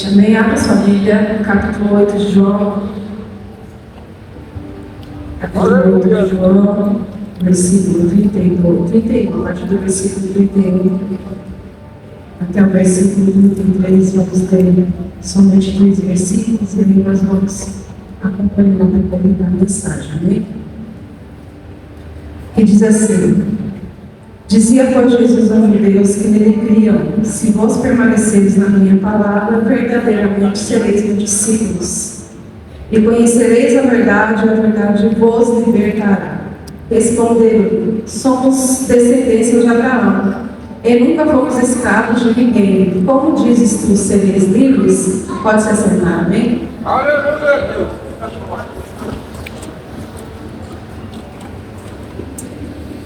Amém. Abra sua Bíblia, capítulo 8 de João. Capítulo 8 de João, versículo 31, a partir do versículo 31 até o versículo 33, vamos ter somente 2 versículos e aí nós vamos acompanhando a mensagem. Amém? Que diz assim: dizia, pois, Jesus aos judeus que nele criam: se vós permaneceres na minha palavra, verdadeiramente sereis meus discípulos, e conhecereis a verdade vos libertará. Responderam: somos descendência de Abraão, e nunca fomos escravos de ninguém. Como dizes tu, sereis livres? Pode se assentar, amém? Aleluia!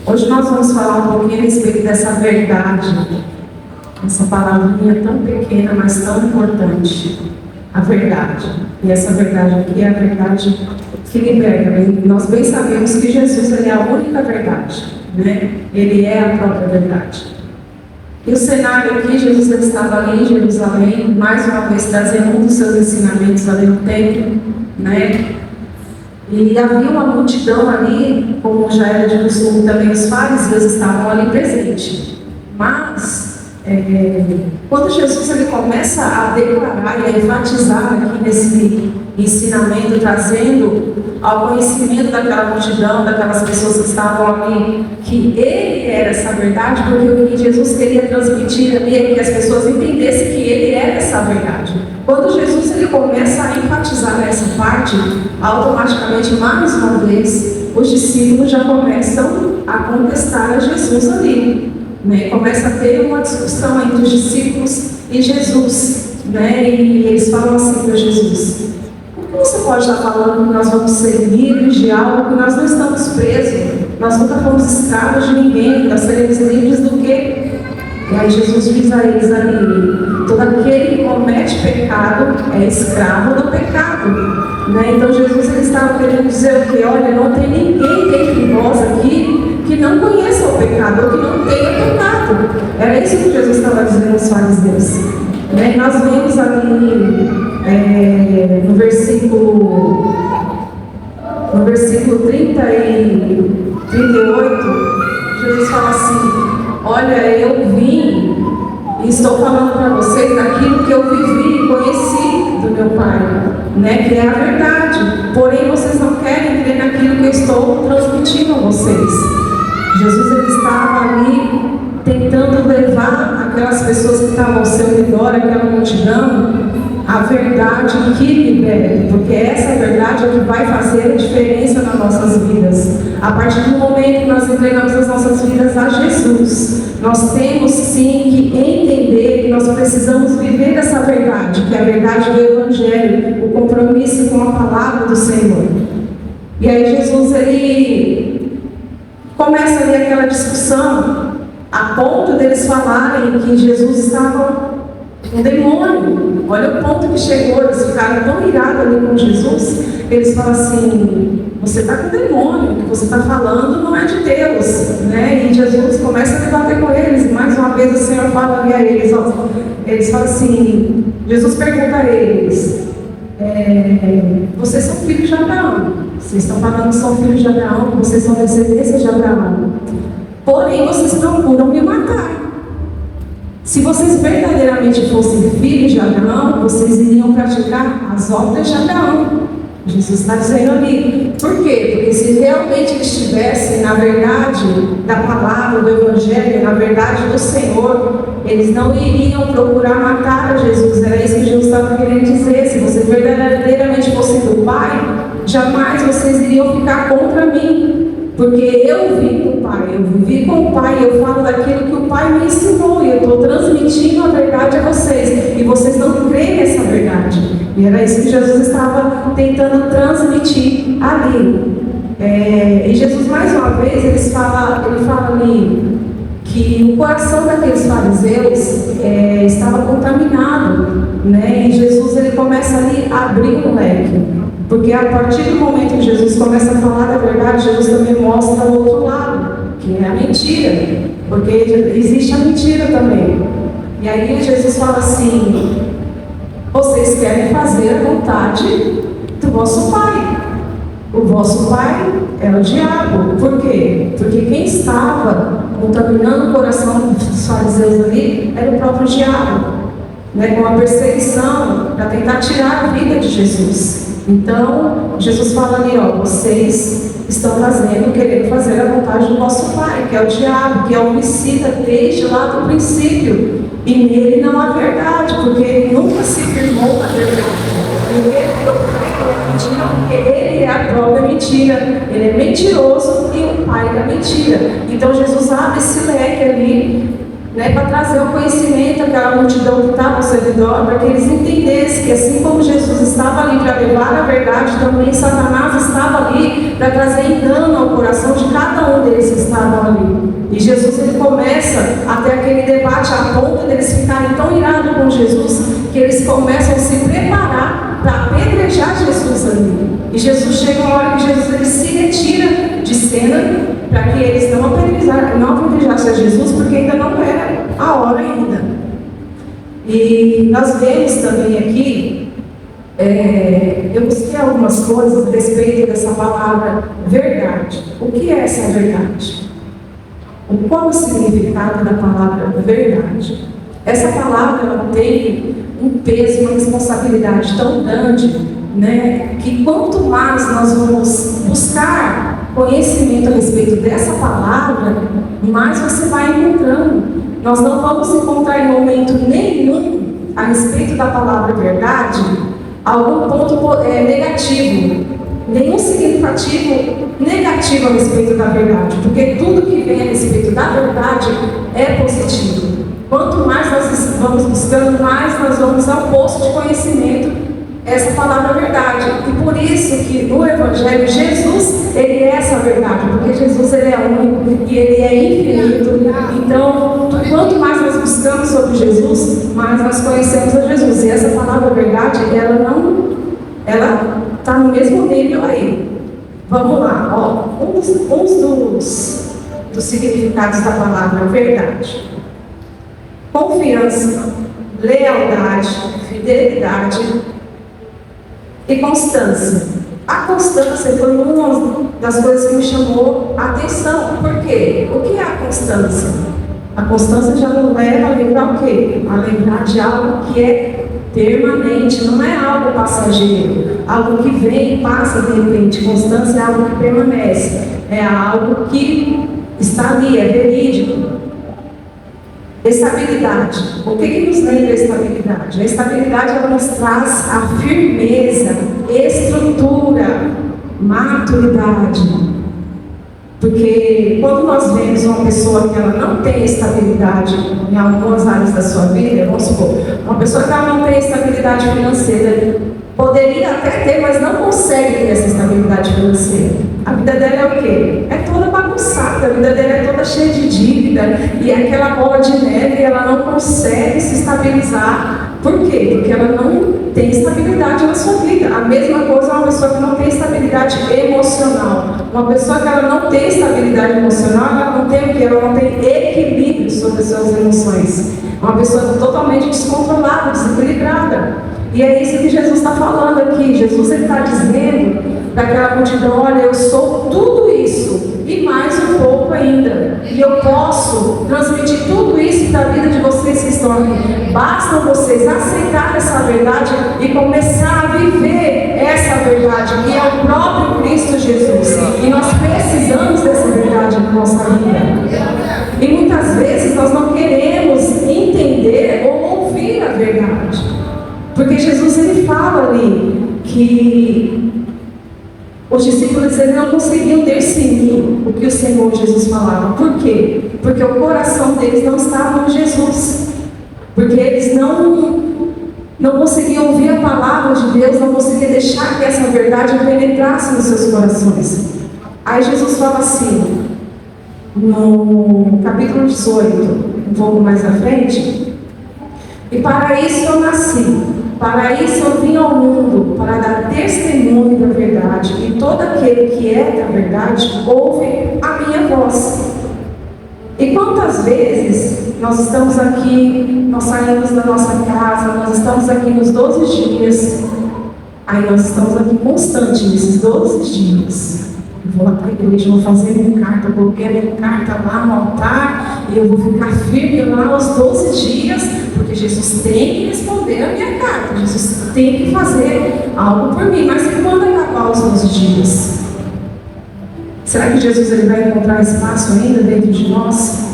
Hoje nós vamos falar um pouquinho a respeito dessa verdade, essa palavrinha tão pequena, mas tão importante, a verdade. E essa verdade aqui é a verdade que liberta. E nós bem sabemos que Jesus, ele é a única verdade, né? Ele é a própria verdade. E o cenário aqui, Jesus ele estava ali em Jerusalém, mais uma vez trazendo um dos seus ensinamentos ali no templo, né? E havia uma multidão ali, como já era de costume também, os fariseus estavam ali presentes. Mas, quando Jesus ele começa a declarar e a enfatizar aqui nesse ensinamento, trazendo ao conhecimento daquela multidão, daquelas pessoas que estavam ali, que ele era essa verdade, porque o que Jesus queria transmitir ali é que as pessoas entendessem que ele era essa verdade. Quando Jesus ele começa a enfatizar nessa parte, automaticamente, mais uma vez, os discípulos já começam a contestar a Jesus ali, né? Começa a ter uma discussão entre os discípulos e Jesus, né? E eles falam assim para Jesus: como você pode estar falando que nós vamos ser livres de algo, que nós não estamos presos, nós nunca fomos escravos de ninguém, nós seremos livres do quê? E aí Jesus diz a eles ali: todo aquele que comete pecado é escravo do pecado, né? Então Jesus ele estava querendo dizer o quê? Olha, não tem ninguém dentre nós aqui que não conheça o pecado, ou que não tenha pecado. Era isso que Jesus estava dizendo aos fariseus, né? Nós vemos ali no versículo 30 e 38, Jesus fala assim: olha, eu vim e estou falando para vocês daquilo que eu vivi e conheci do meu Pai, né? Que é a verdade. Porém, vocês não querem crer naquilo que eu estou transmitindo a vocês. Jesus ele estava ali tentando levar aquelas pessoas que estavam ao seu redor, aquela multidão, a verdade que liberta, porque essa verdade é que vai fazer a diferença nas nossas vidas. A partir do momento que nós entregamos as nossas vidas a Jesus, nós temos sim que entender que nós precisamos viver essa verdade, que é a verdade do Evangelho, o compromisso com a palavra do Senhor. E aí Jesus ele começa ali aquela discussão, a ponto deles falarem que Jesus estava um demônio. Olha o ponto que chegou, eles ficaram tão irados ali com Jesus, eles falam assim: você está com demônio, o que você está falando não é de Deus, né? E Jesus começa a debater com eles, e mais uma vez o Senhor fala ali a eles, eles falam assim, Jesus pergunta a eles: vocês são filhos de Abraão, vocês estão falando que são filhos de Abraão, que vocês são descendência de Abraão, porém vocês procuram me matar. Se vocês verdadeiramente fossem filhos de Abraão, vocês iriam praticar as obras de Abraão. Jesus está dizendo ali. Por quê? Porque se realmente eles estivessem na verdade da palavra, do Evangelho, na verdade do Senhor, eles não iriam procurar matar a Jesus. Era isso que Jesus estava querendo dizer. Se vocês verdadeiramente fossem do Pai, jamais vocês iriam ficar contra mim. Porque eu vim do Pai, eu vivi com o Pai, eu falo daquilo que o Pai me ensinou, e eu estou transmitindo a verdade a vocês, e vocês não creem nessa verdade. E era isso que Jesus estava tentando transmitir ali. E Jesus, mais uma vez, ele fala ali que o coração daqueles fariseus estava contaminado, né? E Jesus ele começa ali a abrir um leque. Porque a partir do momento que Jesus começa a falar da verdade, Jesus também mostra o outro lado, que é a mentira. Porque existe a mentira também. E aí Jesus fala assim: vocês querem fazer a vontade do vosso pai. O vosso pai é o diabo. Por quê? Porque quem estava contaminando o coração dos fariseus ali era o próprio diabo, né? Com a perseguição para tentar tirar a vida de Jesus. Então, Jesus fala ali, ó, vocês estão querendo fazer a vontade do vosso pai, que é o diabo, que é o homicida desde lá do princípio. E nele não há verdade, porque ele nunca se firmou na verdade. Porque ele é a própria mentira. Ele é mentiroso e o pai da mentira. Então Jesus abre esse leque ali, né, para trazer o conhecimento àquela multidão que estava ao seu redor, para que eles entendessem que assim como Jesus estava ali para levar a verdade, também Satanás estava ali para trazer engano ao coração de cada um deles que estavam ali. E Jesus ele começa a ter aquele debate a ponto deles ficarem tão irados com Jesus que eles começam a se preparar para apedrejar Jesus ali. E Jesus chega uma hora que Jesus ele se retira de cena para que eles não apedrejassem a Jesus, porque ainda não era a hora ainda. E nós vemos também aqui, eu busquei algumas coisas a respeito dessa palavra verdade. O que é essa verdade? Qual é o significado da palavra verdade? Essa palavra ela tem um peso, uma responsabilidade tão grande, né, que quanto mais nós vamos buscar conhecimento a respeito dessa palavra, mais você vai encontrando. Nós não vamos encontrar em momento nenhum a respeito da palavra verdade algum ponto negativo, nenhum significativo negativo a respeito da verdade, porque tudo que vem a respeito da verdade é positivo. Quanto mais nós vamos buscando, mais nós vamos ao posto de conhecimento essa palavra verdade. E por isso que no Evangelho Jesus, ele é essa verdade, porque Jesus ele é único e ele é infinito. Então, quanto mais nós buscamos sobre Jesus, mais nós conhecemos a Jesus. E essa palavra verdade, ela está no mesmo nível aí. Vamos lá, ó, uns dos significados da palavra verdade: confiança, lealdade, fidelidade e constância. A constância foi uma das coisas que me chamou a atenção. Por quê? O que é a constância? A constância já não leva a lembrar o quê? A lembrar de algo que é permanente, não é algo passageiro, algo que vem e passa de repente. Constância é algo que permanece, é algo que está ali, é verídico. Estabilidade. O que nos lembra a estabilidade? A estabilidade ela nos traz a firmeza, estrutura, maturidade. Porque quando nós vemos uma pessoa que ela não tem estabilidade em algumas áreas da sua vida, vamos supor, uma pessoa que ela não tem estabilidade financeira, poderia até ter, mas não consegue ter essa estabilidade financeira. A vida dela é o quê? É toda bagunçada, a vida dela é toda cheia de dívida, e é aquela bola de neve, ela não consegue se estabilizar. Por quê? Porque ela não tem estabilidade na sua vida. A mesma coisa é uma pessoa que não tem estabilidade emocional. Uma pessoa que ela não tem estabilidade emocional, ela não tem o quê? Ela não tem equilíbrio sobre as suas emoções. Uma pessoa totalmente descontrolada, desequilibrada. E é isso que Jesus está falando aqui. Jesus está dizendo para aquela multidão: olha, eu sou tudo isso e mais um pouco ainda. E eu posso transmitir tudo isso para a vida de vocês que estão aqui. Basta vocês aceitar essa verdade e começar a viver essa verdade, que é o próprio Cristo Jesus. E nós precisamos dessa verdade na nossa vida. E muitas vezes nós não queremos entender ou ouvir a verdade. Porque Jesus ele fala ali que os discípulos eles não conseguiam discernir o que o Senhor Jesus falava. Por quê? Porque o coração deles não estava em Jesus. Porque eles não conseguiam ouvir a palavra de Deus, não conseguiam deixar que essa verdade penetrasse nos seus corações. Aí Jesus fala assim, no capítulo 18, um pouco mais à frente: e para isso eu nasci, para isso eu vim ao mundo, para dar testemunho da verdade, e todo aquele que é da verdade ouve a minha voz. E quantas vezes nós estamos aqui, nós saímos da nossa casa, nós estamos aqui nos 12 dias, aí nós estamos aqui constante nesses 12 dias. Eu vou lá para a igreja, vou fazer minha carta, eu coloquei a minha carta lá no altar, e eu vou ficar firme lá aos 12 dias, porque Jesus tem que responder a minha carta, Jesus tem que fazer algo por mim. Mas e quando acabar os 12 dias? Será que Jesus ele vai encontrar espaço ainda dentro de nós?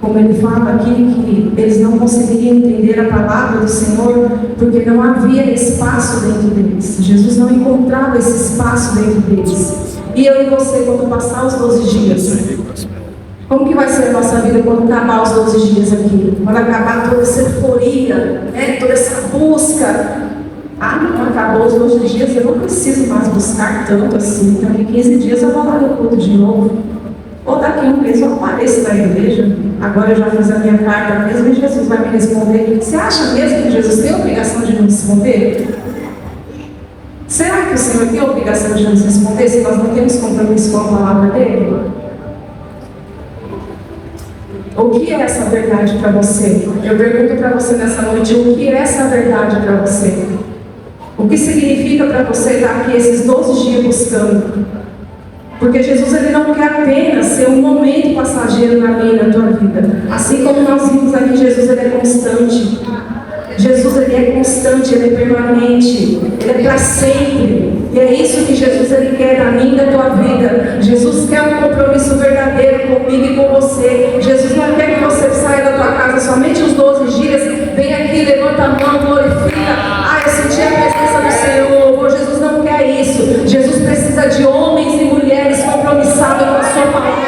Como ele fala aqui, que eles não conseguiriam entender a palavra do Senhor, porque não havia espaço dentro deles. Jesus não encontrava esse espaço dentro deles. E eu e você, quando passar os 12 dias, como que vai ser a nossa vida quando acabar os 12 dias aqui? Quando acabar toda essa euforia, toda essa busca. Não acabou os 12 dias, eu não preciso mais buscar tanto assim. Daqui 15 dias eu vou lá no culto de novo. Ou daqui a um mês eu apareço na igreja. Agora eu já fiz a minha carta mesmo e Jesus vai me responder. Você acha mesmo que Jesus tem a obrigação de nos responder? Será que o Senhor tem a obrigação de nos responder se nós não temos compromisso com a palavra dele? O que é essa verdade para você? Eu pergunto para você nessa noite, o que é essa verdade para você? O que significa para você estar aqui esses 12 dias buscando? Porque Jesus ele não quer apenas ser um momento passageiro na minha e na tua vida. Assim como nós vimos aqui, Jesus ele é constante. Jesus ele é constante, ele é permanente, ele é para sempre. E é isso que Jesus ele quer da minha e da tua vida. Jesus quer um compromisso verdadeiro comigo e com você. Jesus não quer que você saia da tua casa somente os 12 dias. Vem aqui, levanta a mão, glorifica. Eu senti a presença do Senhor. Jesus não quer isso. Jesus precisa de homens e mulheres compromissados com a sua palavra,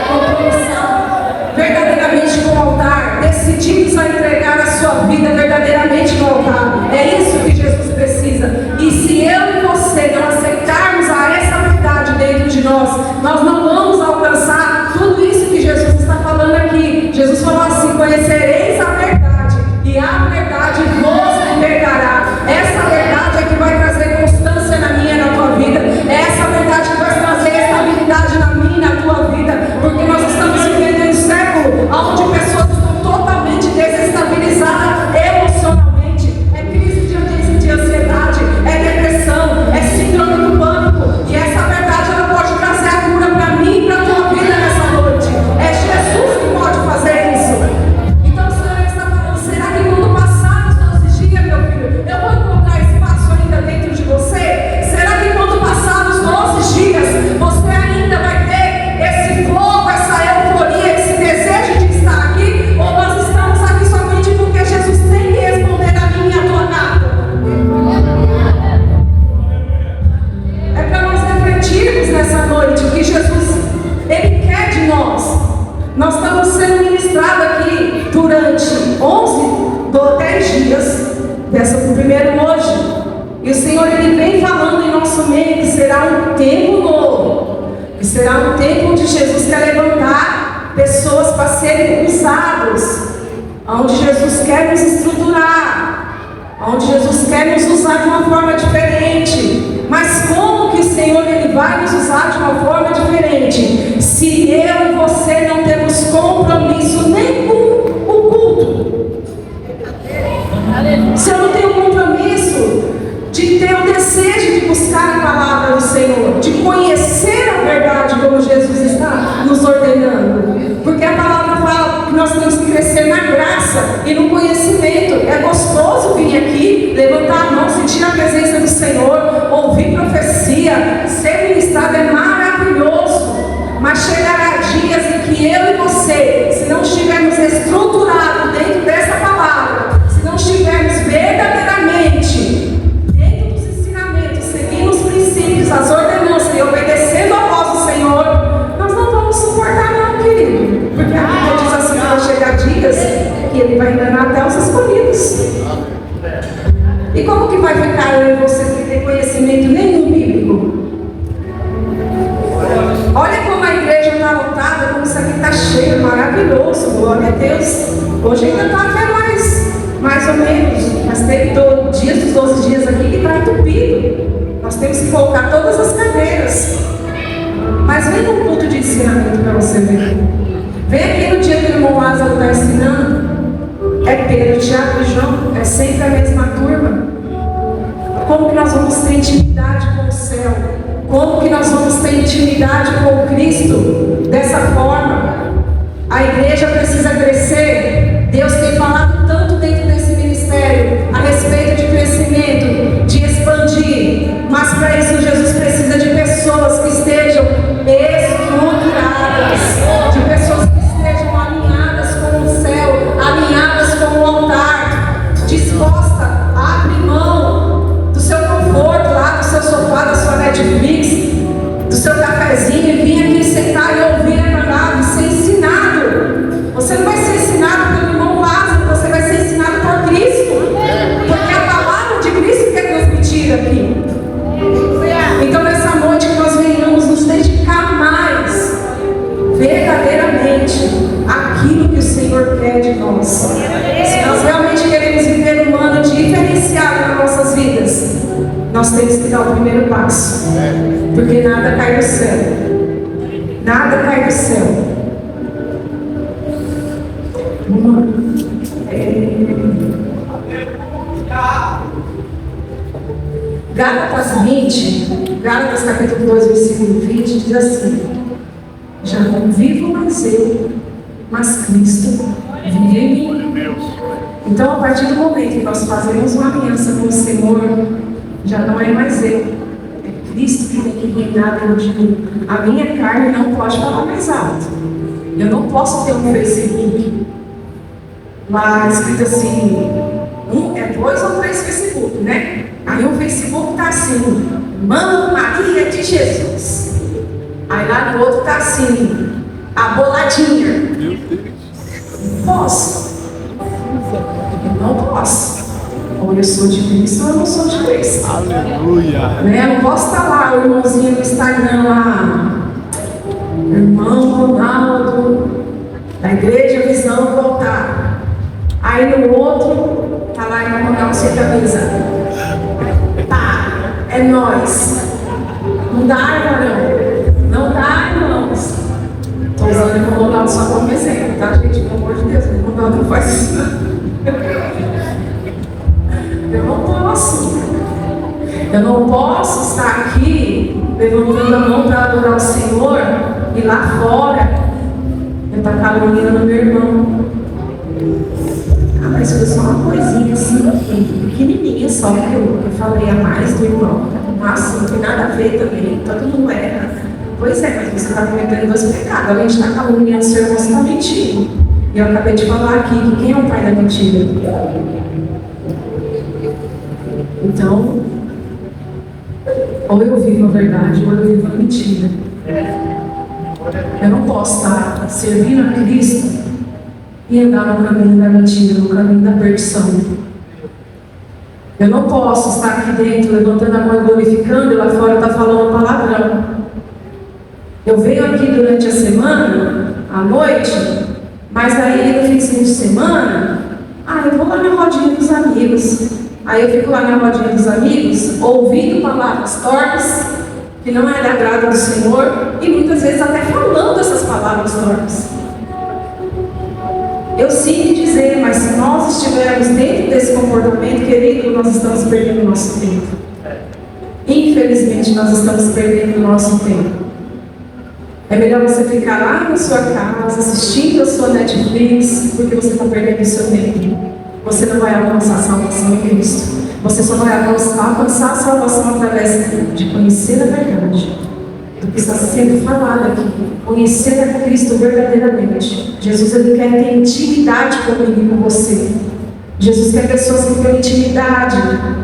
compromissados verdadeiramente com o altar, decididos a entregar a sua vida verdadeiramente no altar. É isso que Jesus precisa. E se eu e você não aceitarmos essa verdade dentro de nós, nós não vamos alcançar tudo isso que Jesus está falando aqui. Jesus falou assim: conhecereis a verdade, e a verdade vos libertará. Essa verdade é que vai trazer constância na minha e na tua vida. É essa verdade que vai trazer estabilidade na minha e na tua vida. Porque nós estamos vivendo em um século onde pessoas estão totalmente desestabilizadas emocionalmente. É crise de ansiedade, é depressão, é síndrome do pânico. E essa verdade ela pode trazer a cura para mim e para a tua vida nessa noite. É Jesus que pode fazer isso. Então o Senhor está falando: será que quando passar os 12 dias, meu filho, eu vou encontrar espaço ainda dentro de você? Será que quando passar os 12 dias, você ainda vai ter esse fogo, essa euforia, esse desejo de estar aqui? Ou nós estamos aqui somente porque Jesus tem que responder a minha e a tua carta? É para nós refletirmos nessa noite o que Jesus ele quer de nós. Nós estamos sendo ministrados aqui durante 10 dias, dessa pro primeiro hoje. E o Senhor ele vem falando em nosso meio que será um tempo novo, que será um tempo onde Jesus quer levantar pessoas para serem usados, onde Jesus quer nos estruturar, onde Jesus quer nos usar de uma forma diferente. Mas como que o Senhor ele vai nos usar de uma forma diferente se eu e você não temos compromisso nem com o culto? Se eu não tenho compromisso de ter o desejo de buscar a palavra do Senhor, de conhecer a verdade como Jesus está nos ordenando. Porque a palavra fala que nós temos que crescer na graça e no conhecimento. É gostoso vir aqui, levantar a mão, sentir a presença do Senhor, ouvir profecia, ser ministrado, é maravilhoso. Mas chegará dias em que eu e você, se não estivermos estruturados dentro dessa palavra, se não estivermos verdadeiramente dentro dos ensinamentos, seguindo os princípios, as ordenanças e obedecendo a voz do Senhor, nós não vamos suportar não, querido. Porque a Bíblia diz assim: vai chegar dias que ele vai enganar até os escolhidos. E como que vai ficar eu e você sem ter conhecimento nenhum bíblico? Olha como a igreja está lotada, como isso aqui está cheio, maravilhoso, glória a Deus. Hoje ainda está até mais ou menos, mas teve dias dos 12 dias aqui que está entupido. Nós temos que colocar todas as cadeiras. Mas vem no culto de ensinamento para você ver. Vem aqui no dia que o irmão Lázaro está ensinando. Como que nós vamos ter intimidade com o céu? Como que nós vamos ter intimidade com o Cristo? Dessa forma, a igreja precisa crescer. Deus tem falado tanto dentro desse ministério a respeito de crescimento, de expandir, mas para isso Jesus precisa de pessoas que estejam estruturadas, de pessoas que estejam alinhadas com o céu, alinhadas com o altar, disposta a abrir mão do seu conforto lá, do seu sofá, da sua Netflix, do seu cafezinho e vir aqui sentar e ouvir a palavra e ser ensinado. Você não vai ser ensinado pelo irmão Lázaro, você vai ser ensinado por Cristo, porque é a palavra de Cristo que é transmitida aqui. Então nessa noite que nós venhamos nos dedicar mais verdadeiramente àquilo que o Senhor quer de nós. Se nós realmente queremos viver um ano diferenciado nas nossas vidas, nós temos que dar o primeiro passo, porque nada cai do céu. Nada cai do céu. Gálatas 20, Gálatas capítulo 2, versículo 20, diz assim: já não vivo mais eu, mas Cristo vive em mim. Então, a partir do momento que nós fazemos uma aliança com o Senhor, já não é mais eu, é Cristo que tem que reinar dentro de mim. A minha carne não pode falar mais alto. Eu não posso ter um Facebook lá escrito assim, é 2 ou 3 Facebook, né? Aí o Facebook tá assim, Irmã Maria de Jesus. Aí lá no outro tá assim, a boladinha. Não posso. Eu não posso. Ou eu sou de Cristo ou eu não sou de Cristo. Aleluia. Né? Eu não posso estar lá, o irmãozinho no Instagram lá, irmão Ronaldo, da igreja Visão do Altar. Aí no outro, tá lá irmão Ronaldo sem camisa. Tá, é nós. Não dá, irmão. Não dá, irmãos. Estou usando o irmão Ronaldo só como exemplo, tá, gente? Pelo amor de Deus, o irmão Ronaldo não faz isso. Eu não posso. Eu não posso estar aqui levantando a mão para adorar o Senhor e lá fora eu estar caluniando meu irmão. Ah, mas foi só uma coisinha assim, pequenininha só que eu falei a mais do irmão. Nossa, não tem nada a ver também, todo mundo erra. Pois é, mas você está cometendo 2 pecados. Além de estar caluniando seu irmão, você está mentindo. E eu acabei de falar aqui que quem é o pai da mentira? Então, ou eu vivo a verdade, ou eu vivo a mentira. Eu não posso estar servindo a Cristo e andar no caminho da mentira, no caminho da perdição. Eu não posso estar aqui dentro, levantando a mão e glorificando, e lá fora está falando palavrão. Eu venho aqui durante a semana, à noite, mas aí no fim de semana, eu vou lá na rodinha dos amigos. Aí eu fico lá na rodinha dos amigos, ouvindo palavras tortas, que não é da agrado do Senhor, e muitas vezes até falando essas palavras tortas. Eu sinto dizer, mas se nós estivermos dentro desse comportamento, querido, nós estamos perdendo o nosso tempo. Infelizmente, nós estamos perdendo o nosso tempo. É melhor você ficar lá na sua casa, assistindo a sua Netflix, porque você está perdendo o seu tempo. Você não vai alcançar a salvação em Cristo. Você só vai alcançar a salvação através de conhecer a verdade, do que está sendo falado aqui. Conhecer a Cristo verdadeiramente. Jesus, Ele quer ter intimidade comigo e com você. Jesus quer pessoas que tenham intimidade.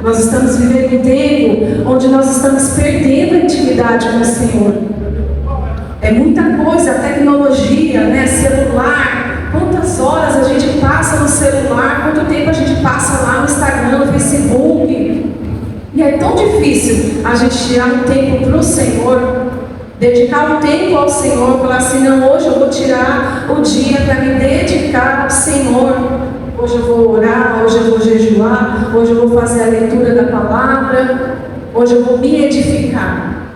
Nós estamos vivendo um tempo onde nós estamos perdendo a intimidade com o Senhor. É muita coisa, a tecnologia, né? Celular. Quantas horas a gente passa no celular, quanto tempo a gente passa lá no Instagram, no Facebook. E é tão difícil a gente tirar um tempo para o Senhor, dedicar um tempo ao Senhor, falar assim, não, hoje eu vou tirar o dia para me dedicar ao Senhor. Hoje eu vou orar, hoje eu vou jejuar, hoje eu vou fazer a leitura da palavra, hoje eu vou me edificar.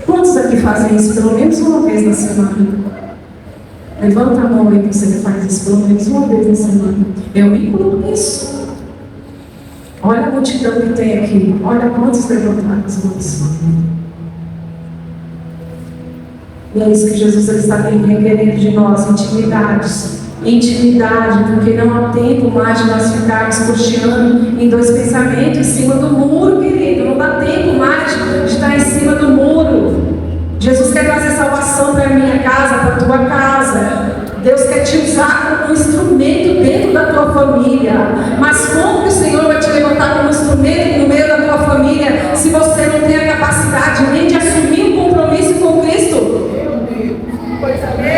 Quantos aqui fazem isso pelo menos uma vez na semana? Levanta a mão aí que você faz isso pelo menos uma vez na semana. Eu me incluo nisso. Olha a multidão que tem aqui. Olha quantos levantaram as mãos. E é isso que Jesus está querendo de nós, intimidades. Intimidade, porque não há tempo mais de nós ficarmos cocheando em dois pensamentos em cima do muro, querido. Não dá tempo mais de estar em cima do muro. Jesus quer trazer salvação para a minha casa, para a tua casa. Deus quer te usar como um instrumento dentro da tua família. Mas como que o Senhor vai te levantar como instrumento no meio da tua família se você não tem a capacidade nem de assumir um compromisso com Cristo?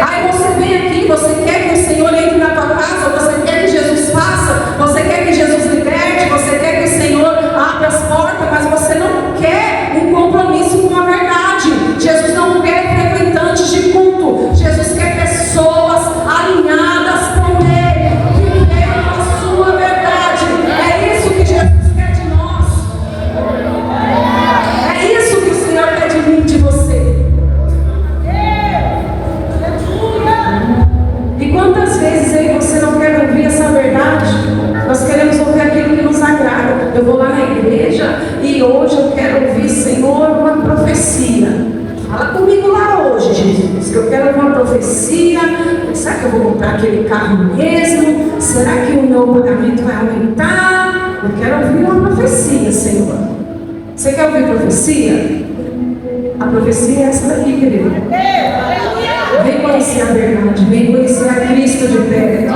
Aí você vem aqui, você quer que o Senhor entre na tua casa, você quer que Jesus faça, você quer que Jesus liberte, você quer que o Senhor abra as portas, mas você não quer um compromisso com a verdade. Jesus não quer frequentantes de culto, Jesus quer pessoas alinhadas com Ele, vivendo a sua verdade. É isso que Jesus quer de nós. É isso que o Senhor quer de mim, de você. E quantas vezes aí você não quer ouvir essa verdade? Nós queremos ouvir aquilo que nos agrada. Eu vou lá na igreja e hoje eu quero ouvir, Senhor, uma profecia. Fala comigo lá hoje, Jesus, que eu quero ouvir uma profecia. Será que eu vou comprar aquele carro mesmo? Será que o meu pagamento vai aumentar? Eu quero ouvir uma profecia, Senhor. Você quer ouvir profecia? A profecia é essa daqui, querido. Vem conhecer a verdade, vem conhecer a Cristo de perto.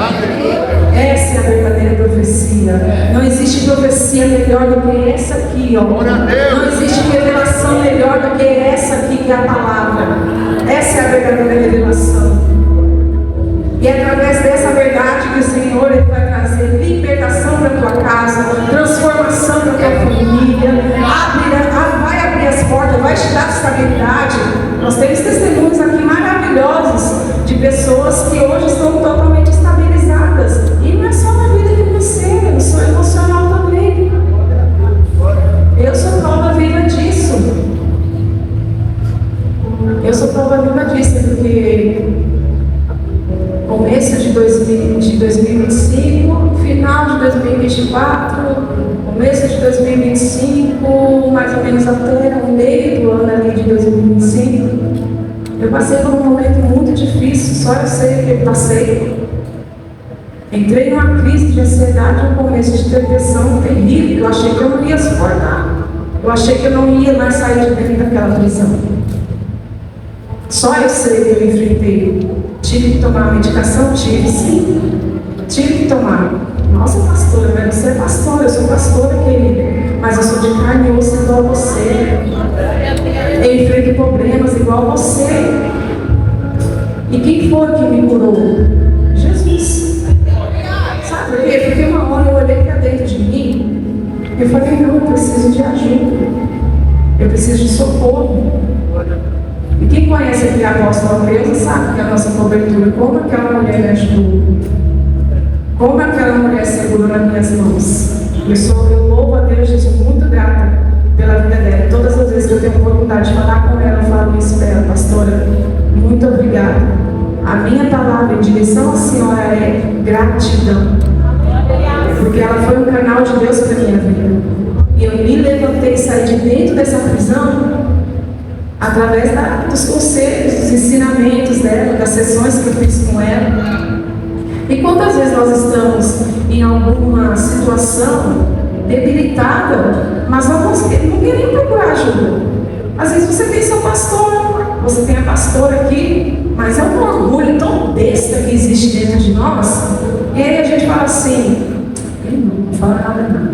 Essa é a verdadeira profecia. Não existe profecia melhor do que essa aqui, ó. Não existe revelação melhor do que essa aqui, que é a palavra. Essa é a verdadeira revelação. E é através dessa verdade que o Senhor Ele vai trazer libertação para a tua casa, transformação para a tua família, vai abrir as portas, vai te dar estabilidade. Nós temos testemunhos aqui maravilhosos de pessoas que hoje estão totalmente estabilizadas. E não é só na vida financeira, no seu emocional também. Eu sou prova viva disso. Eu sou prova viva disso, porque começo de 2025, final de 2024, começo de 2025, mais ou menos até o meio do ano ali de 2025, eu passei por um momento muito difícil, só eu sei que eu passei. Entrei numa crise de ansiedade, um começo de depressão terrível. Eu achei que eu não ia suportar. Eu achei que eu não ia mais sair de dentro daquela prisão. Só eu sei que eu enfrentei. Tive que tomar medicação? Tive sim. Tive que tomar. Nossa, pastora, mas você é pastora, eu sou pastora, querida. Mas eu sou de carne e osso igual você. Eu enfrento problemas igual você. E quem foi que me curou? Jesus. Sabe por quê? Porque uma hora eu olhei para dentro de mim e eu falei, não, eu preciso de ajuda. Eu preciso de socorro. E quem conhece aqui a apóstola Cleusa sabe que a nossa cobertura, como aquela mulher me ajudou, como aquela mulher segurou nas minhas mãos. Eu louvo a Deus, Jesus, muito grata pela vida dela. Todas as vezes que eu tenho a oportunidade de falar com ela, eu falo isso para ela, pastora, muito obrigada. A minha palavra em direção à senhora é gratidão, porque ela foi um canal de Deus para a minha vida. E eu me levantei e saí de dentro dessa prisão através dos conselhos, dos ensinamentos dela, das sessões que eu fiz com ela. E quantas vezes nós estamos em alguma situação debilitada, mas não queremos procurar ajuda. Às vezes você tem seu pastor, você tem a pastora aqui, mas é um orgulho tão besta que existe dentro de nós. E aí a gente fala assim, não vou falar nada não.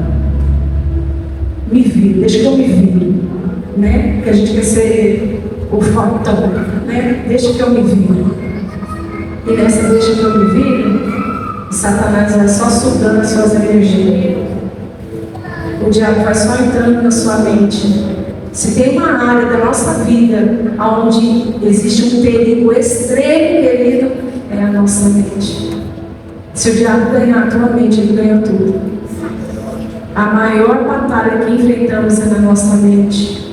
Me vire, deixa que eu me vire. Né? Porque a gente quer ser o fortão, né? Deixa que eu me vire. E nessa deixa que eu me vire, Satanás vai só sugando as suas energias. O diabo vai só entrando na sua mente. Se tem uma área da nossa vida onde existe um perigo extremo, querido, é a nossa mente. Se o diabo ganhar a tua mente, ele ganha tudo. A maior batalha que enfrentamos é na nossa mente.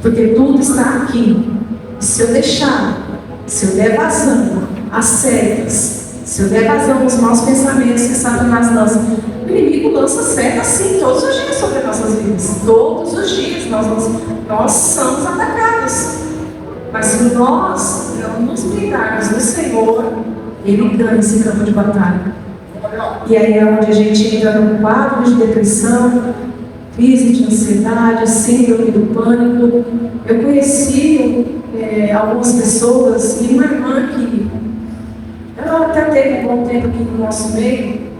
Porque tudo está aqui. Se eu deixar, se eu der vazão às setas, se eu der vazão aos maus pensamentos que Satanás lança, O inimigo lança setas sim, todos os dias sobre nossas vidas. Todos os dias nós somos atacados. Mas se nós não nos blindarmos no Senhor, Ele ganha esse campo de batalha. E aí é onde a gente entra num quadro de depressão, crise de ansiedade, síndrome do pânico. Eu conheci algumas pessoas, e uma irmã que ela até teve um bom tempo aqui no nosso meio,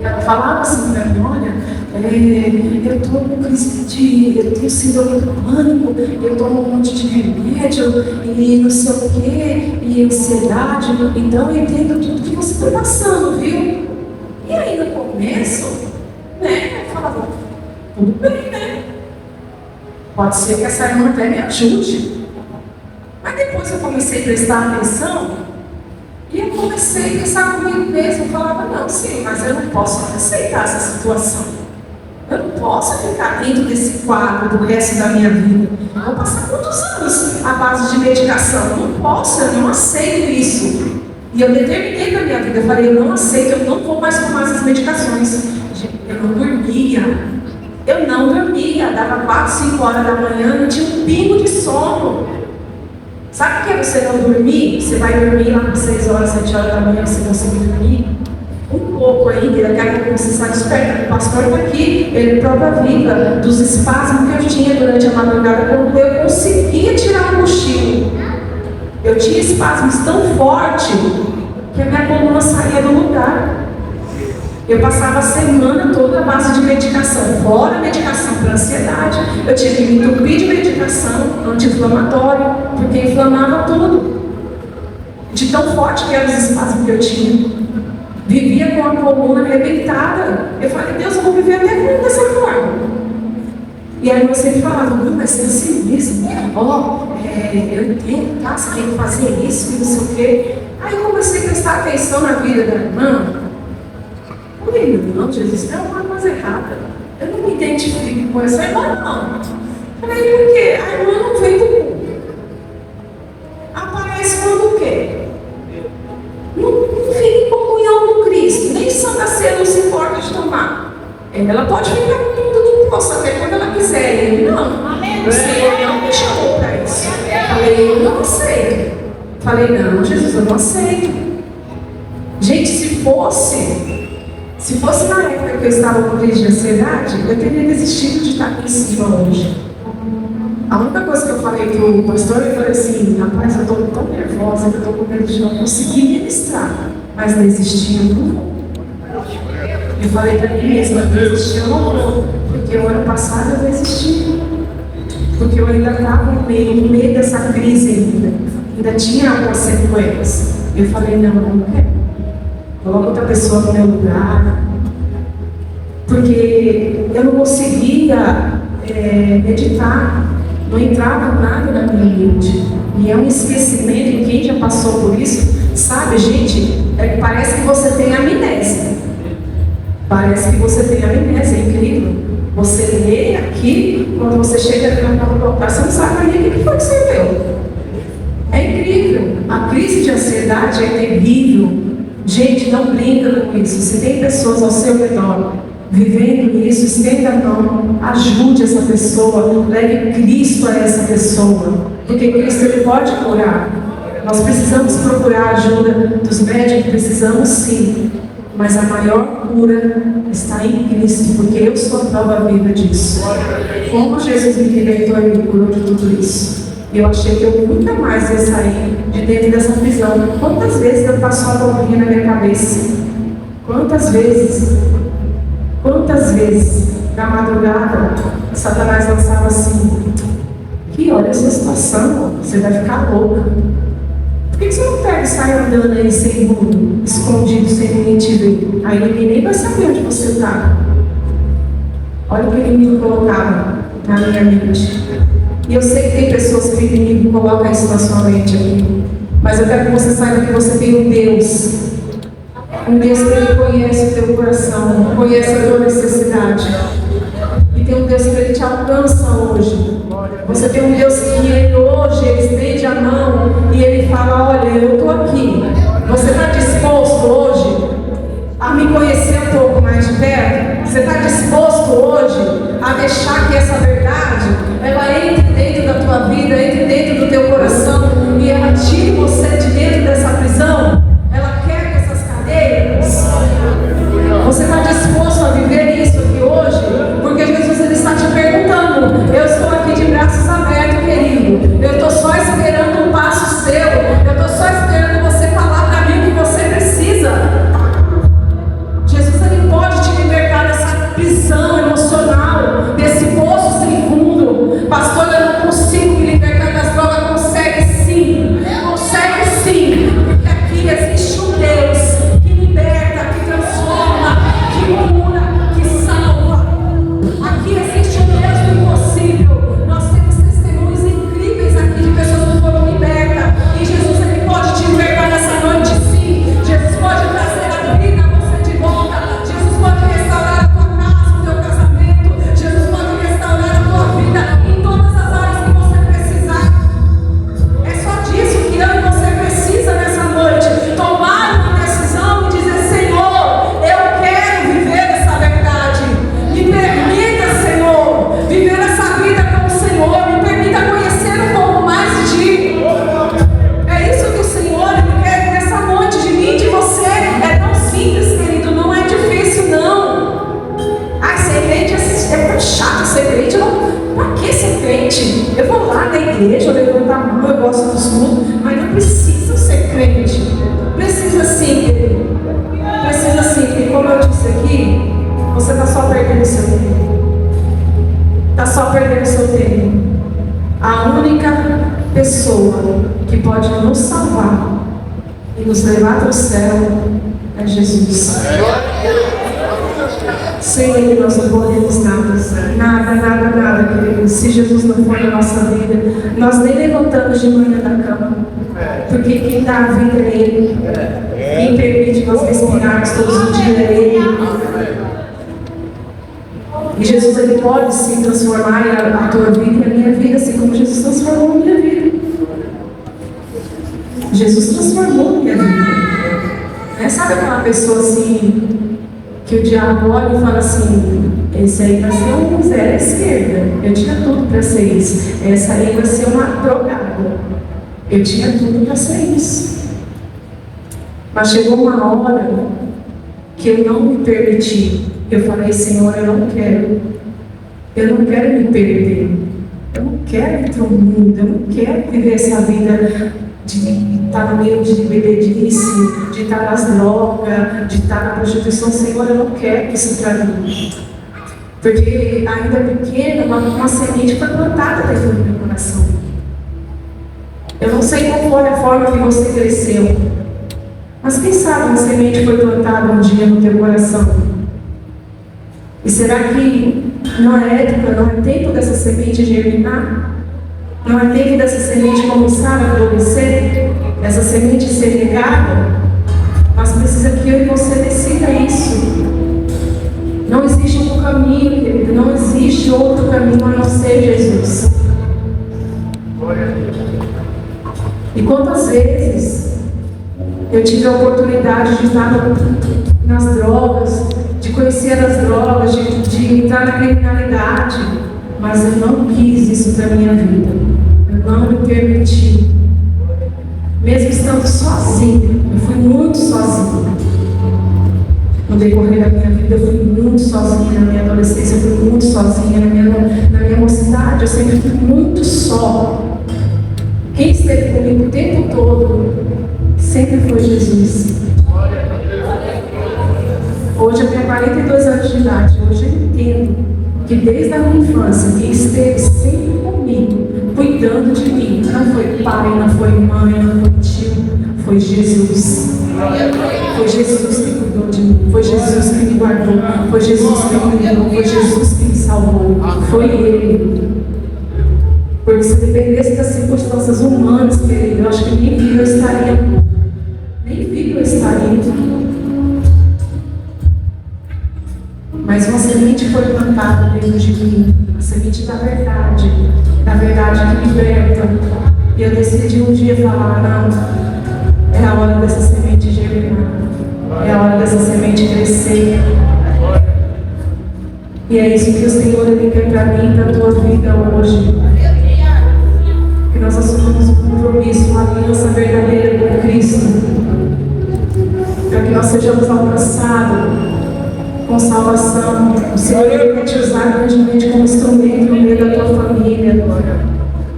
e ela falava assim para mim: olha, eu estou com crise eu tenho síndrome do pânico, eu tomo um monte de remédio, e não sei o quê, e ansiedade, então eu entendo tudo que você está passando, viu? E aí no começo, né, eu falava, tudo bem, né? Pode ser que essa irmã até me ajude. Mas depois eu comecei a prestar atenção e eu comecei a pensar comigo mesmo. Eu falava, não, sim, mas eu não posso aceitar essa situação. Eu não posso ficar dentro desse quadro do resto da minha vida. Eu vou passar quantos anos à base de medicação? Eu não posso, eu não aceito isso. E eu determinei na minha vida, eu falei, eu não aceito, eu não vou mais tomar essas medicações. Eu não dormia, dava 4, 5 horas da manhã, não tinha um pingo de sono. Sabe o que é você não dormir? Você vai dormir lá às 6 horas, 7 horas da manhã, você consegue dormir um pouco ainda, daqui a pouco você está desperto. O pastor está aqui, ele prova viva dos espasmos que eu tinha durante a madrugada, quando eu conseguia tirar um cochilo. Eu tinha espasmos tão fortes que a minha coluna saía do lugar. Eu passava a semana toda à base de medicação, fora medicação para ansiedade. Eu tinha que me entupir de medicação anti-inflamatória, porque inflamava tudo. De tão forte que eram os espasmos que eu tinha. Vivia com a coluna arrebentada. Eu falei, Deus, eu vou viver até quando dessa forma? E aí você me falava, não, vai ser assim mesmo. Eu entendo, tá? Você tem que fazer isso e não sei o quê. Aí eu comecei a prestar atenção na vida da irmã. Eu falei, não, Jesus, tem alguma coisa errada. Eu não me identifico com essa irmã, não. Eu falei, por quê? A irmã não veio do mundo. Aparece quando o quê? Não fica em comunhão com Cristo. Nem Santa Ceia não se importa de tomar. Ela pode ficar com tudo que possa até quando ela quiser. Ele não. O Senhor não me chamou para isso. Eu falei, eu não aceito. Falei, não, Jesus, eu não aceito. Gente, se fosse na época que eu estava com crise de ansiedade, eu teria desistido de estar aqui em cima hoje. A única coisa que eu falei para o pastor, eu falei assim, rapaz, eu estou tão nervosa que eu estou com medo de não conseguir ministrar. Mas desistir eu não vou. Eu falei para mim mesma, desistir eu não vou. Porque o ano passado eu desisti. Porque eu ainda estava no meio dessa crise ainda tinha algumas sequelas. Eu falei, não, eu não quero. Coloca outra pessoa no meu lugar. Porque eu não conseguia meditar. Não entrava nada na minha mente. E é um esquecimento, e quem já passou por isso, sabe, gente, parece que você tem amnésia. Parece que você tem amnésia, é incrível. Você lê aqui, quando você chega na porta do altar, você não sabe nem o que foi que você viu. É incrível. A crise de ansiedade é terrível. Gente, não brinca com isso. Se tem pessoas ao seu redor vivendo isso, estenda a mão, ajude essa pessoa, leve Cristo a essa pessoa, porque Cristo ele pode curar. Nós precisamos procurar a ajuda dos médicos, precisamos sim, mas a maior cura está em Cristo, porque eu sou a prova viva disso. Como Jesus me libertou e me curou de tudo isso. Eu achei que eu nunca mais ia sair de dentro dessa prisão. Quantas vezes eu passo a bolinha na minha cabeça? Quantas vezes na madrugada Satanás lançava assim: que olha essa situação, você vai ficar louca. Por que você não pega e sai andando aí sem rumo, escondido, sem ninguém te ver? Aí ninguém nem vai saber onde você está. Olha o que o inimigo colocava na minha mente. E eu sei que tem pessoas que o inimigo coloca isso na sua mente aqui. Mas eu quero que você saiba que você tem um Deus. Um Deus que Ele conhece o teu coração, conhece a tua necessidade. E tem um Deus que Ele te alcança hoje. Você tem um Deus que Ele hoje, Ele estende a mão e Ele fala: olha, eu estou aqui. Você está disposto hoje a me conhecer um pouco mais de perto? Você está disposto hoje a deixar que essa verdade, ela entre dentro da tua vida, entre dentro do teu coração e ela tire você de dentro dessa prisão? Ela quebra essas cadeias? Você está disposto a viver isso aqui hoje? Porque Jesus, ele está te perguntando. Eu estou aqui de braços abertos, querido. Eu estou só esperando um passo seu. Eu estou só esperando você falar para mim o que você precisa. Jesus, ele pode te libertar dessa prisão emocional, desse poço sem fundo. Pastor, eu não consigo me libertar das drogas. Consegue sim. Consegue sim. Porque aqui existe um Deus que liberta, que transforma, que cura, que salva. Aqui existe um Deus do impossível. Nós temos testemunhos incríveis aqui de pessoas que foram libertas. E Jesus, ele pode te libertar nessa noite, sim. Jesus pode trazer a vida a você de volta. Jesus pode restaurar a tua casa, o teu casamento. Jesus pode restaurar a tua vida em todas as áreas que você precisar. É só disso que eu e você precisa nessa noite. Tomar uma decisão e dizer: Senhor, eu quero viver essa verdade. Me permita, Senhor, viver essa vida com o Senhor. Me permita conhecer um pouco mais de Ti. É isso que o Senhor, ele quer nessa noite de mim e de você. É tão simples, querido, não é difícil, não. Ah, ser crente é tão chato ser crente. Pra que ser crente? Eu vou lá na igreja, eu levanto a mão, eu gosto dos cultos, mas não precisa ser crente. Precisa sim, querido. Precisa sim, porque como eu disse aqui, você está só perdendo seu tempo. Está só perdendo seu tempo. A única pessoa que pode nos salvar e nos levar para o céu é Jesus. Sem Ele nós não podemos nada. Nada, querido. Se Jesus não for na nossa vida, nós nem levantamos de manhã da cama. Porque quem dá a vida é Ele. Quem permite nós respirarmos todos os dias é Ele. E Jesus, ele pode sim transformar a tua vida e a minha vida, assim como Jesus transformou a minha vida. Jesus transformou a minha vida. Sabe aquela pessoa assim, que o diabo olha e fala assim: esse aí vai ser um zero à esquerda. Eu tinha tudo para ser isso. Essa aí vai ser uma drogada. Eu tinha tudo para ser isso. Mas chegou uma hora que eu não me permiti. Eu falei: Senhor, eu não quero me perder. Eu não quero ir para o mundo. Eu não quero viver essa vida de estar no meio de bebedice, de estar nas drogas, de estar na prostituição. Senhor, eu não quero isso para mim. Porque ainda pequena, uma semente foi plantada dentro do meu coração. Eu não sei qual foi a forma que você cresceu, mas quem sabe uma semente foi plantada um dia no teu coração. E será que não é época, não é tempo dessa semente germinar? Não é tempo dessa semente começar a florescer? Essa semente ser regada? Mas precisa que eu e você decida isso. Não existe outro caminho, querido. Não existe outro caminho a não ser Jesus. E quantas vezes eu tive a oportunidade de estar nas drogas, de conhecer as drogas, de entrar na criminalidade, mas eu não quis isso para a minha vida. Eu não me permiti. Mesmo estando sozinha, eu fui muito sozinha. No decorrer da minha vida, eu fui muito sozinha. Na minha adolescência, eu fui muito sozinha. Na minha mocidade, eu sempre fui muito só. Quem esteve comigo o tempo todo sempre foi Jesus. Hoje eu tenho 42 anos de idade. Hoje eu entendo que desde a minha infância, quem esteve sempre comigo, cuidando de mim, não foi pai, não foi mãe, não foi tio, foi Jesus. Foi Jesus que cuidou de mim, foi Jesus que me guardou, foi Jesus que me livrou, foi Jesus que me salvou, foi Ele. Porque se dependesse das circunstâncias humanas, querido, eu acho que nem vivo eu estaria. Nem vivo eu estaria. Mas uma semente foi plantada dentro de mim, a semente da verdade que liberta. E eu decidi um dia falar: não, é a hora dessa semente germinar, é a hora dessa semente crescer. E é isso que o Senhor Ele quer para mim e para a tua vida hoje. Que nós assumamos um compromisso, uma aliança verdadeira com Cristo. Para que nós sejamos alcançados com salvação. O Senhor Ele quer te usar grandemente como instrumento no meio da tua família,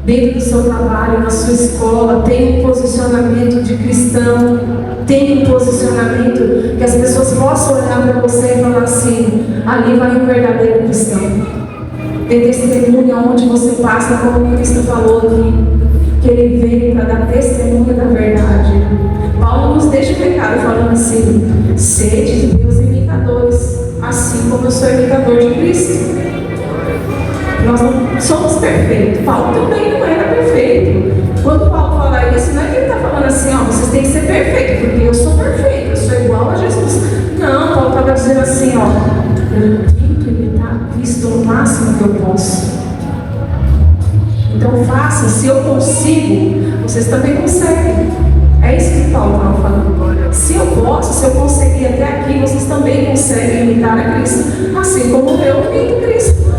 dentro do seu trabalho, na sua escola. Tem um posicionamento de cristão, tem um posicionamento que as pessoas possam olhar para você e falar assim: ali vai um verdadeiro cristão. Tem testemunho onde você passa, como o Cristo falou aqui, que Ele veio para dar testemunho da verdade. Paulo nos deixa o recado falando assim: sede de Deus imitadores, assim como eu sou imitador de Cristo. Nós não somos perfeitos. Paulo também não era perfeito. Quando Paulo fala isso, não é que ele está falando assim: ó, vocês têm que ser perfeitos, porque eu sou perfeito, eu sou igual a Jesus. Não, Paulo estava dizendo assim: ó, eu tenho que imitar Cristo o máximo que eu posso. Então faça, se eu consigo, vocês também conseguem. É isso que Paulo estava falando. Se eu posso, se eu conseguir até aqui, vocês também conseguem imitar a Cristo, assim como eu imito Cristo.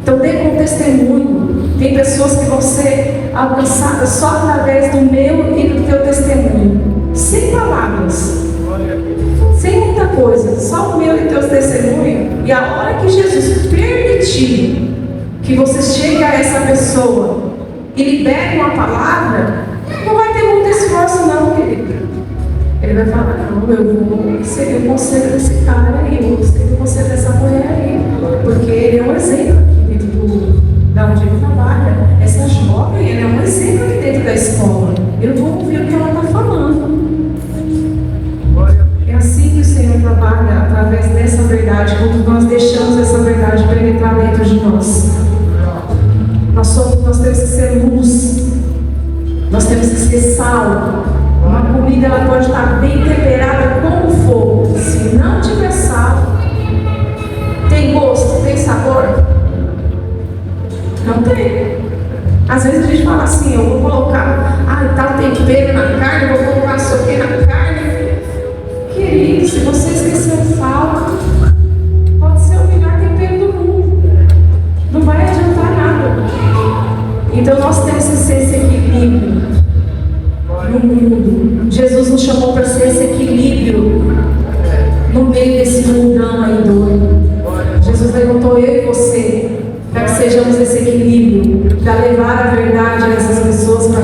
Então dê um testemunho. Tem pessoas que vão ser alcançadas só através do meu e do teu testemunho. Sem palavras. Sem muita coisa. Só o meu e o teu testemunho. E a hora que Jesus permitir que você chegue a essa pessoa e libere uma palavra, não vai ter muito esforço não, querido. Ele vai falar: não, eu vou seguir o conselho desse cara aí, eu vou seguir o conselho dessa mulher aí, porque ele é um exemplo aqui dentro da onde ele trabalha. Essa jovem, ele é um exemplo aqui dentro da escola. Eu vou ouvir o que ela está falando. É assim que o Senhor trabalha, através dessa verdade, quando nós deixamos essa verdade penetrar dentro de nós. Nós temos que ser luz, nós temos que ser sal. Uma comida ela pode estar bem temperada como fogo. Se não tiver sal, tem gosto, tem sabor? Não tem. Às vezes a gente fala assim: eu vou colocar tal tempero na carne, eu vou colocar não sei o que na carne. Querido, se você esqueceu o sal, pode ser o melhor tempero do mundo. Não vai adiantar nada. Então nós temos que ser esse equilíbrio no mundo. Jesus nos chamou para ser esse equilíbrio no meio desse mundão aí doido. Jesus levantou eu e você para que sejamos esse equilíbrio, para levar a verdade a essas pessoas, para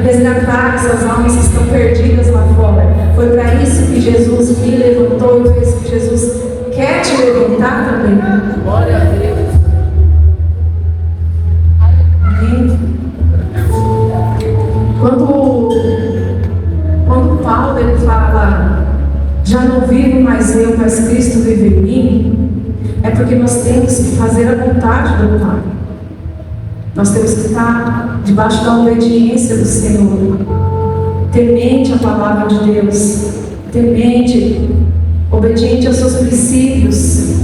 resgatar essas almas que estão perdidas lá fora. Foi para isso que Jesus me levantou e foi isso que Jesus quer te levantar também. Glória a Deus. Quando Paulo ele fala: já não vivo mais eu, mas Cristo vive em mim, é porque nós temos que fazer a vontade do Pai. Nós temos que estar debaixo da obediência do Senhor, temente à palavra de Deus, temente, obediente aos seus princípios,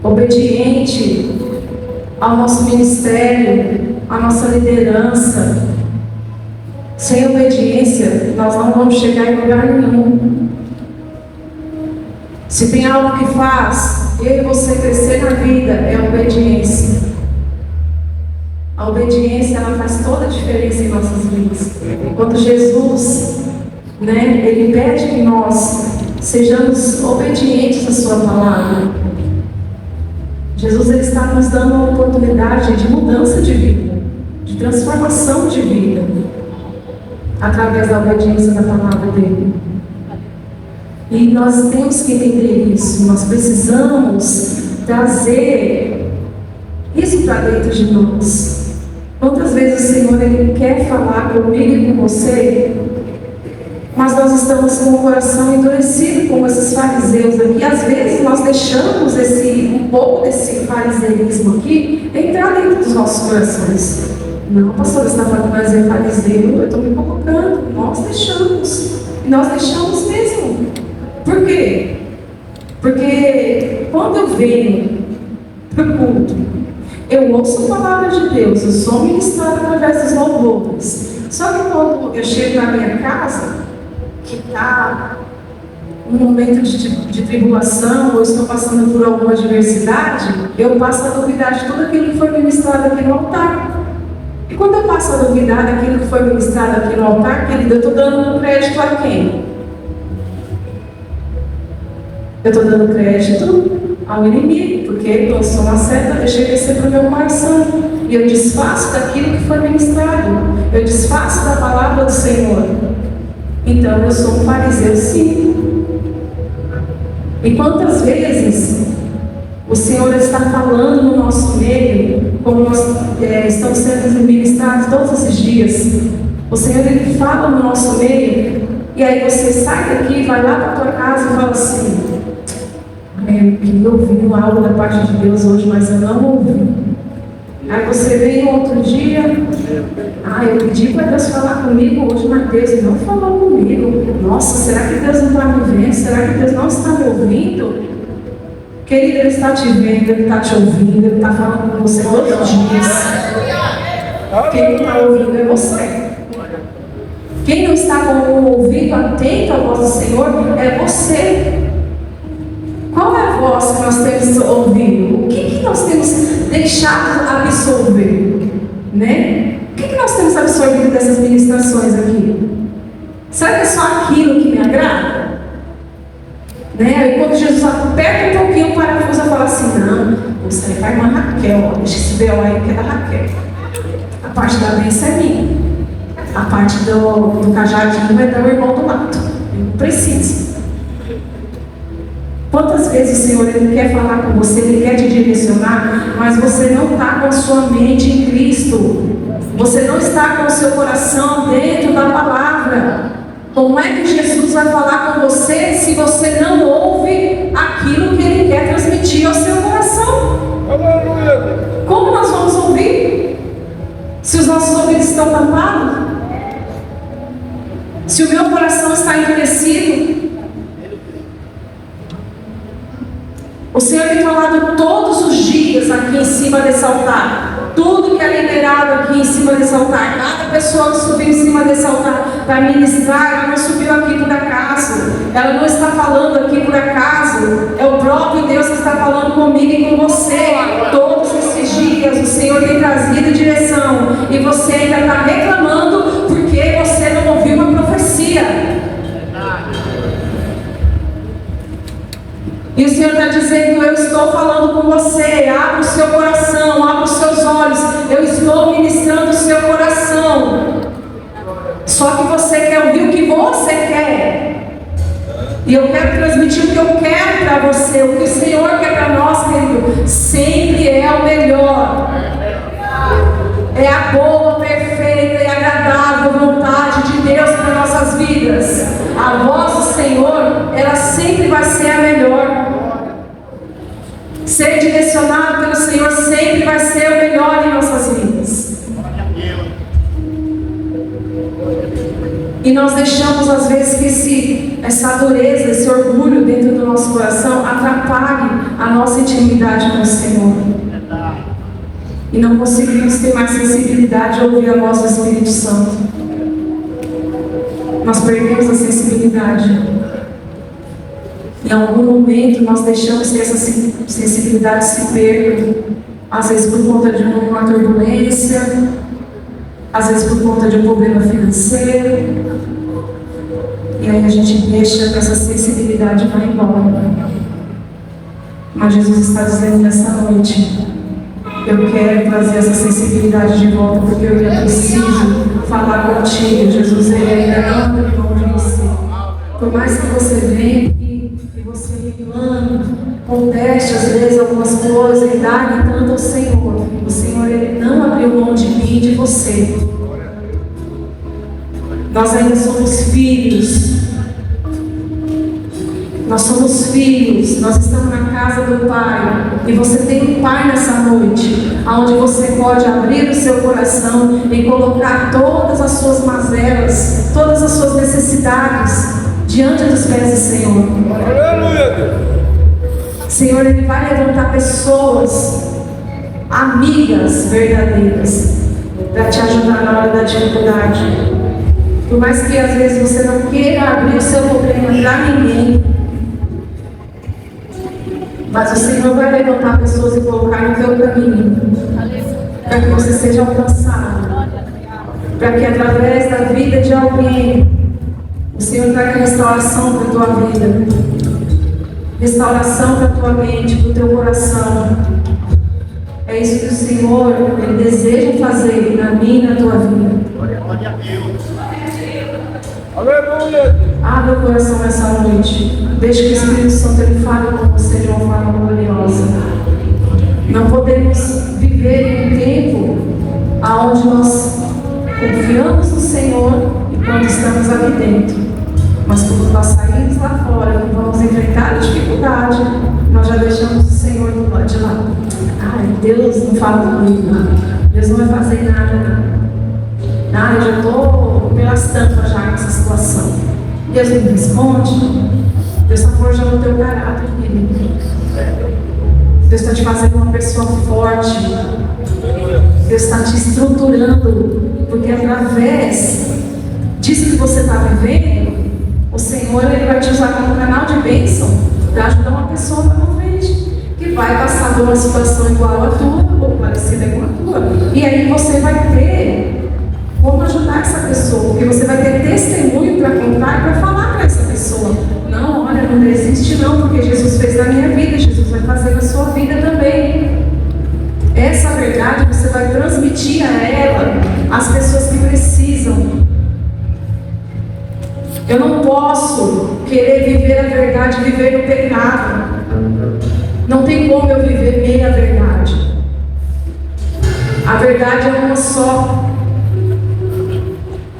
obediente ao nosso ministério, à nossa liderança. Sem obediência, nós não vamos chegar em lugar nenhum. Se tem algo que faz eu e você crescer na vida, é a obediência. A obediência, ela faz toda a diferença em nossas vidas. Quando Jesus, Ele pede que nós sejamos obedientes à sua palavra. Jesus, Ele está nos dando uma oportunidade de mudança de vida, de transformação de vida, através da obediência da palavra dele. E nós temos que entender isso. Nós precisamos trazer isso para dentro de nós. Quantas vezes o Senhor Ele quer falar comigo e com você, mas nós estamos com o coração endurecido como esses fariseus aqui. Às vezes nós deixamos um pouco desse fariseísmo aqui entrar dentro dos nossos corações. Não, pastor, você está falando mais é fariseu, eu estou me colocando. Nós deixamos. E nós deixamos mesmo. Por quê? Porque quando eu venho para o culto, eu ouço a palavra de Deus, eu sou ministrada através dos louvores. Só que quando eu chego na minha casa, que está um momento de tribulação, ou estou passando por alguma adversidade, eu passo a duvidar de tudo aquilo que foi ministrado aqui no altar. E quando eu passo a duvidar daquilo que foi ministrado aqui no altar, querida, eu estou dando um crédito a quem? Eu estou dando crédito ao inimigo, porque ele lançou uma seta, deixei descer para o meu coração. E eu desfaço daquilo que foi ministrado. Eu desfaço da palavra do Senhor. Então eu sou um fariseu, sim. E quantas vezes o Senhor está falando no nosso meio, como nós estamos sendo ministrados todos esses dias. O Senhor, Ele fala no nosso meio, e aí você sai daqui, vai lá para a tua casa e fala assim: eu queria ouvir algo da parte de Deus hoje, mas eu não ouvi. Aí você vem outro dia: eu pedi para Deus falar comigo hoje, mas Deus não falou comigo. Nossa, será que Deus não está me vendo? Será que Deus não está me ouvindo? Querido, Ele está te vendo, Ele está te ouvindo, Ele está falando com você todos os dias. Quem não está ouvindo é você. Quem não está com o ouvido atento à voz do Senhor é você. Qual é a voz que nós temos ouvido? O que nós temos deixado absorver? Né? O que nós temos absorvido dessas ministrações aqui? Será que é só aquilo que me agrada? Né? E quando Jesus aperta um pouquinho o parafuso, eu falo assim: não, você vai com a Raquel, deixa esse véu aí que é da Raquel. A parte da bênção é minha. A parte do cajadinho é do irmão do lado. Eu não preciso. Quantas vezes o Senhor, Ele quer falar com você, Ele quer te direcionar, mas você não está com a sua mente em Cristo. Você não está com o seu coração dentro da palavra. Como é que Jesus vai falar com você se você não ouve aquilo que Ele quer transmitir ao seu coração? Como nós vamos ouvir? Se os nossos ouvidos estão tapados? Se o meu coração está endurecido? O Senhor tem falado todos os dias aqui em cima desse altar. Tudo que é liberado aqui em cima desse altar. Cada pessoa que subiu em cima desse altar para ministrar, ela não subiu aqui por acaso. Ela não está falando aqui por acaso. É o próprio Deus que está falando comigo e com você. Todos esses dias o Senhor tem trazido direção. E você ainda está reclamando porque você não ouviu uma profecia. E o Senhor está dizendo: eu estou falando com você. Abra o seu coração, abra os seus olhos. Eu estou ministrando o seu coração. Só que você quer ouvir o que você quer. E eu quero transmitir o que eu quero para você. O que o Senhor quer para nós, querido, sempre é o melhor. É a boa, perfeita e agradável vontade de Deus para nossas vidas. A voz do Senhor, ela sempre vai ser a melhor. Ser direcionado pelo Senhor sempre vai ser o melhor em nossas vidas. E nós deixamos às vezes que essa dureza, esse orgulho dentro do nosso coração atrapalhe a nossa intimidade com o Senhor. E não conseguimos ter mais sensibilidade a ouvir a voz do Espírito Santo. Nós perdemos a sensibilidade. Em algum momento nós deixamos que essa sensibilidade se perca. Às vezes por conta de uma turbulência, às vezes por conta de um problema financeiro. E aí a gente deixa que essa sensibilidade vá embora. Mas Jesus está dizendo nessa noite: eu quero trazer essa sensibilidade de volta, porque eu ainda preciso falar contigo. Jesus, Ele ainda não abriu mão de você. Por mais que você venha aqui e você reclame, conteste às vezes algumas coisas e dá tanto ao Senhor, o Senhor, Ele não abriu mão de mim e de você. Nós ainda somos filhos. Nós somos filhos, nós estamos na casa do Pai. E você tem um Pai nessa noite, onde você pode abrir o seu coração e colocar todas as suas mazelas, todas as suas necessidades diante dos pés do Senhor. Aleluia! Senhor, Ele vai levantar pessoas, amigas verdadeiras, para te ajudar na hora da dificuldade. Por mais que às vezes você não queira abrir o seu problema para ninguém, Mas o Senhor vai levantar pessoas e colocar no teu caminho, para que você seja alcançado, para que através da vida de alguém o Senhor traga restauração para a tua vida, restauração para a tua mente, para o teu coração. É isso que o Senhor Ele deseja fazer na minha e na tua vida. Glória a Deus. Aleluia. Abra o coração nessa noite. Deixe que o Espírito Santo Ele fale com você de uma forma gloriosa. Não podemos viver em um tempo onde nós confiamos no Senhor enquanto estamos aqui dentro. Mas quando nós saímos lá fora e vamos enfrentar a dificuldade, nós já deixamos o Senhor do lado de lá. Ai, Deus não fala comigo. Deus não vai fazer nada. Eu já estou pelas tampas já nessa situação. Deus não me responde. Deus está forjando o teu caráter, querido. Deus está te fazendo uma pessoa forte. Deus está te estruturando. Porque através disso que você está vivendo, o Senhor Ele vai te usar como canal de bênção para ajudar uma pessoa lá na frente, que vai passar por uma situação igual à tua ou parecida com a tua. E aí você vai ter como ajudar essa pessoa, porque você vai ter testemunho para contar e para falar para essa pessoa. Não, olha, não desiste não, porque Jesus fez na minha vida, Jesus vai fazer na sua vida também. Essa verdade você vai transmitir a ela, as pessoas que precisam. Eu não posso querer viver a verdade, viver no pecado. Não tem como eu viver meia verdade. A verdade é uma só.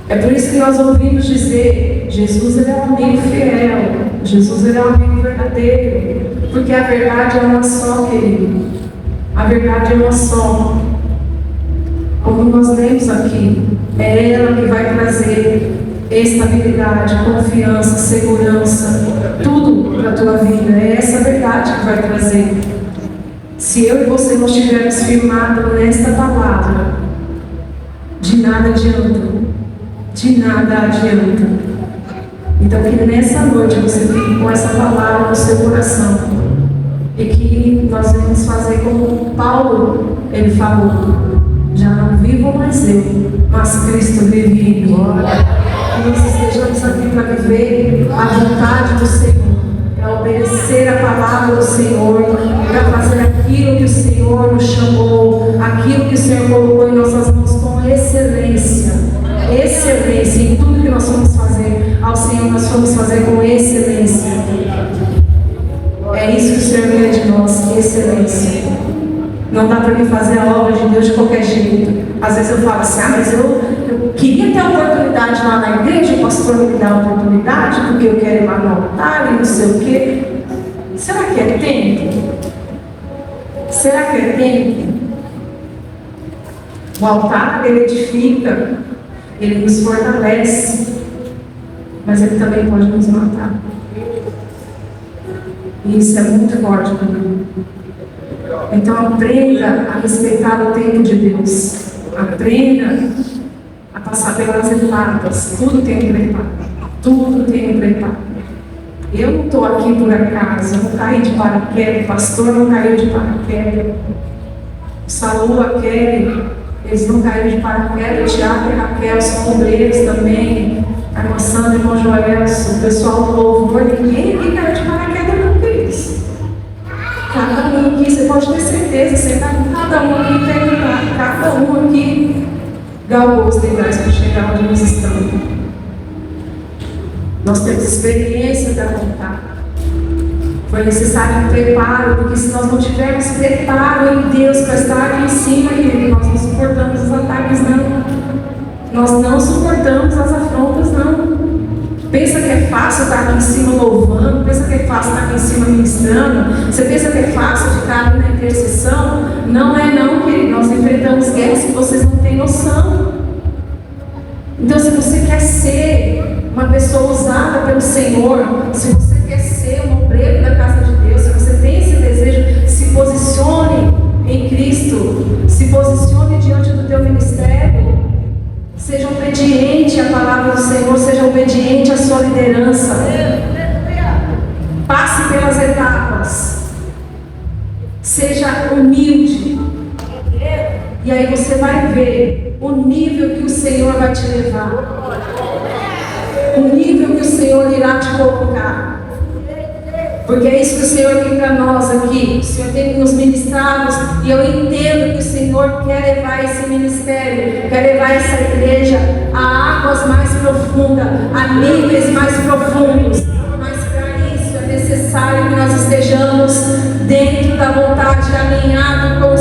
É por isso que nós ouvimos dizer, Jesus Ele é um amigo fiel, Jesus Ele é um amigo verdadeiro, porque a verdade é uma só, querido. A verdade é uma só. Como nós lemos aqui, é ela que vai trazer estabilidade, confiança, segurança, tudo para a tua vida. É essa verdade que vai trazer. Se eu e você não estivermos firmados nesta palavra, de nada adianta. De nada adianta. Então que nessa noite você fique com essa palavra no seu coração. E que nós vamos fazer como Paulo, ele falou: já não vivo mais eu, mas Cristo vive em mim. Que nós estejamos aqui para viver a vontade do Senhor, para obedecer a palavra do Senhor, para fazer aquilo que o Senhor nos chamou, aquilo que o Senhor colocou em nossas mãos com excelência. Excelência em tudo que nós vamos fazer ao Senhor, nós vamos fazer com excelência. É isso que o Senhor quer de nós, excelência. Não dá para mim fazer a obra de Deus de qualquer jeito. Às vezes eu falo assim, mas eu queria ter a oportunidade lá na igreja, o pastor me dá a oportunidade, porque eu quero ir lá no altar e não sei o quê. Será que é tempo? Será que é tempo? O altar, ele edifica, ele nos fortalece, mas ele também pode nos matar. E isso é muito forte para mim. Então aprenda a respeitar o tempo de Deus. Aprenda a passar pelas etapas. Tudo tem um preparo. Tudo tem um preparo. Eu não estou aqui por acaso. Eu não caí de paraquedas. O pastor não caiu de paraquedas. O Saul, a Kelly, eles não caíram de paraquedas. O Tiago e a Raquel são obreiros também. A irmã Sandra e o irmão Joelson, o pessoal do louvor. Ninguém aqui caiu de paraquedas não fez. Cada um aqui, você pode ter certeza, cada um aqui tem, cada um aqui galgou os degraus para chegar onde nós estamos. Nós temos experiência para contar. Foi necessário um preparo, porque se nós não tivermos preparo em Deus para estar aqui em cima, querido, nós não suportamos os ataques, não. Nós não suportamos as afrontas, não. Pensa que é fácil estar aqui em cima louvando, pensa que é fácil estar aqui em cima ministrando, você pensa que é fácil ficar ali na intercessão? Não é não, querido. Nós enfrentamos guerras que vocês não têm noção. Então, se você quer ser uma pessoa usada pelo Senhor, se você quer ser um obreiro da casa de Deus, se você tem esse desejo, se posicione em Cristo, se posicione diante do teu ministério. Seja obediente à palavra do Senhor, seja obediente à sua liderança. Passe pelas etapas. seja humilde. E aí você vai ver o nível que o Senhor vai te levar. O nível que o Senhor irá te colocar. Porque é isso que o Senhor tem para nós aqui. O Senhor tem nos ministrados. E eu entendo que o Senhor quer levar esse ministério, quer levar essa igreja a águas mais profundas, a níveis mais profundos. Mas para isso é necessário que nós estejamos dentro da vontade, alinhado com o